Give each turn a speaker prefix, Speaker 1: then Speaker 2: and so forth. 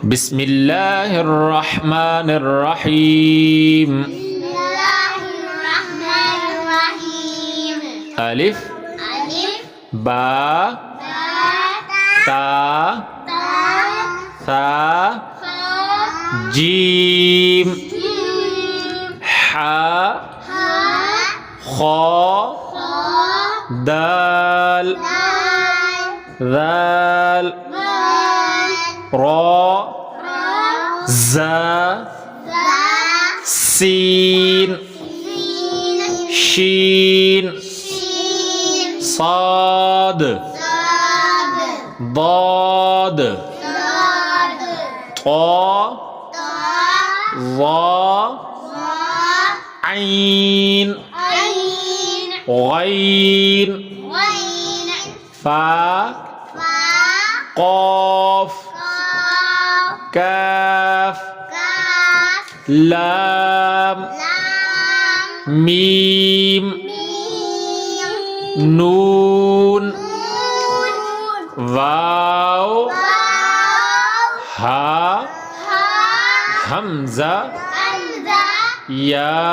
Speaker 1: بسم الله الرحمن الرحيم
Speaker 2: بسم الله الرحمن الرحيم
Speaker 1: ألف
Speaker 2: ألف
Speaker 1: با تا ثا جيم حا خا دال ذال را زا سين شين صاد ضاد طا ظا عين غين فا قاف كاف لام ميم نون واو ها همزة يا